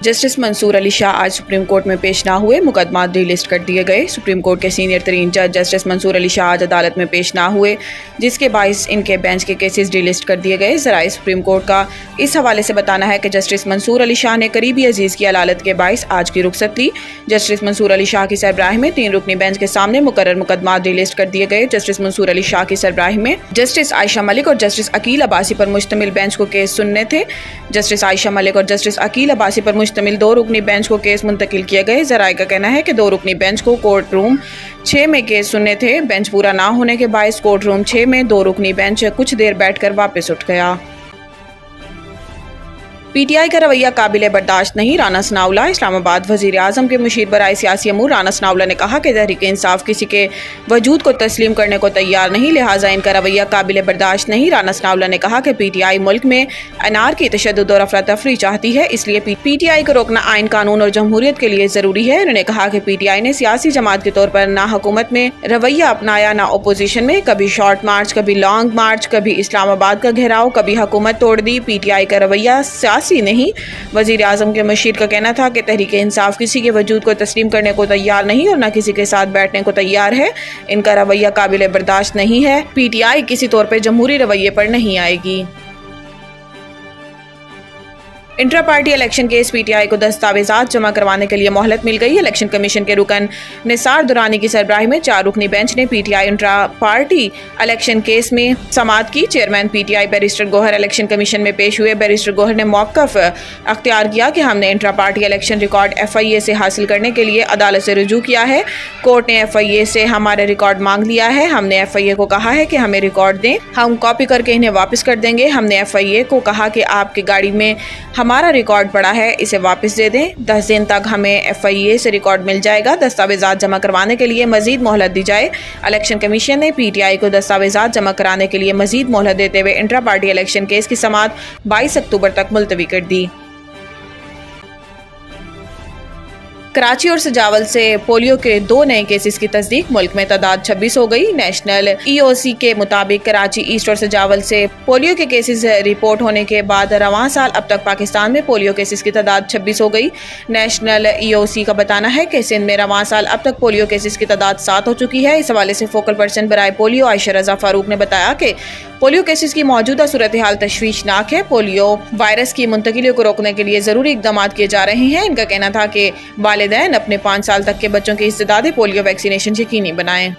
Justice Mansoor Ali Shah आज supreme court में पेश ना हुए, मुकदमा डिलिस्ट कर दिए गए। सुप्रीम कोर्ट के सीनियर तरीन जज जस्टिस मंसूर अली शाह आज अदालत में पेश ना हुए, जिसके बायस इनके बेंच के केसेस डिलिस्ट कर दिए गए। ज़राए सुप्रीम कोर्ट का इस हवाले से बताना है कि जस्टिस मंसूर अली शाह ने करीबी अजीज़ की अदालत के बायस आज की रुखसत ली। जस्टिस मंसूर अली शाह की सरबराही में 3 रुकनी बेंच के सामने मुकर्रर मुकदमा डिलिस्ट कर दिए गए। जस्टिस मंसूर अली शाह की सरबराही में जस्टिस आयशा मलिक और जस्टिस अकील अब्बासी पर मुश्तमिल बेंच को केस सुनने थे। जस्टिस आयशा मलिक और जस्टिस अकील अब्बासी पर मुश्तमिल 2 रुकनी बेंच को केस मुंतकिल किए गए। ज़राए का कहना है कि 2 रुकनी बेंच को कोर्ट रूम 6 में केस सुनने थे। बेंच पूरा ना होने के बायस कोर्ट रूम 6 में 2 रुकनी बेंच कुछ देर बैठकर वापस उठ गया। पीटीआई का रवैया काबिल बर्दाश्त नहीं, राना सनाउल्लाह। इस्लामाबाद वज़ीर आज़म के मुशीर बराए सियासी अमूर राना सनाउल्लाह ने कहा कि तहरीक इंसाफ किसी के वजूद को तस्लीम करने को तैयार नहीं, लिहाजा इनका रवैया काबिल बर्दाश्त नहीं। राना सनाउल्लाह ने कहा कि पीटीआई मुल्क में अनारकी, तशद्दुद और अफरा तफरी चाहती है, इसलिए पीटीआई को रोकना आइन, कानून और जमहूरियत के लिए ज़रूरी है। उन्होंने कहा कि पीटीआई ने सियासी जमात के तौर पर ना हुकूमत में रवैया अपनाया, ना अपोजिशन में। कभी शॉर्ट मार्च, कभी लॉन्ग मार्च, कभी इस्लामाबाद का घेराव, कभी हुकूमत तोड़ दी। पीटीआई का रवैया नहीं। वजीर आजम के मुशीर का कहना था कि तहरीक इंसाफ किसी के वजूद को तस्लीम करने को तैयार नहीं और न किसी के साथ बैठने को तैयार है। इनका रवैया काबिल बर्दाश्त नहीं है। पीटीआई किसी तौर पर जमहूरी रवैये पर नहीं आएगी। Intra party election case PTI को दस्तावेजात जमा करवाने के लिए मोहलत मिल गई। इलेक्शन कमीशन के रुकन निसार दुरानी की सरबराही में 4 रुकनी बेंच ने PTI intra party election case में समाअत की। Chairman PTI barrister Gohar election commission में पेश हुए। बैरिस्टर गोहर ने मौक़िफ़ अख्तियार किया कि हमने intra party election record FIA से हासिल करने के लिए अदालत से रुजू किया है। कोर्ट ने FIA से हमारे रिकॉर्ड मांग लिया है। हमने FIA को कहा है कि हमें रिकॉर्ड दें, हम कॉपी करके इन्हें वापस कर देंगे। हमने FIA को कहा कि आपकी गाड़ी में हमारा रिकॉर्ड पड़ा है, इसे वापस दे दें। 10 दिन तक हमें FIA से रिकॉर्ड मिल जाएगा। दस्तावेजात जमा करवाने के लिए मजीद मोहलत दी जाए। इलेक्शन कमीशन ने पीटीआई को दस्तावेजात जमा कराने के लिए मजीद मोहलत देते हुए इंट्रा पार्टी इलेक्शन केस की समाअत 22 अक्टूबर तक मुलतवी कर दी। कराची और सजावल से पोलियो के 2 नए केसेस की तस्दीक, मुल्क में तादाद 26 हो गई। नेशनल EOC के मुताबिक कराची ईस्ट और सजावल से पोलियो के केसेस रिपोर्ट होने के बाद रवां साल अब तक पाकिस्तान में पोलियो केसेस की तादाद 26 हो गई। नेशनल EOC का बताना है कि सिंध में रवां साल अब तक पोलियो केसेस की तादाद 7 हो चुकी है। इस हवाले से फोकल पर्सन बराए पोलियो आयशा रजा फारूक ने बताया कि पोलियो केसेस की मौजूदा सूरत हाल तशवीशनाक है। पोलियो वायरस की मुंतकिली को रोकने के लिए ज़रूरी इक़दाम किए जा रहे हैं। इनका कहना था कि वालिदैन अपने 5 साल तक के बच्चों की इस्तेदाद पोलियो वैक्सीनेशन यकीनी बनाएं।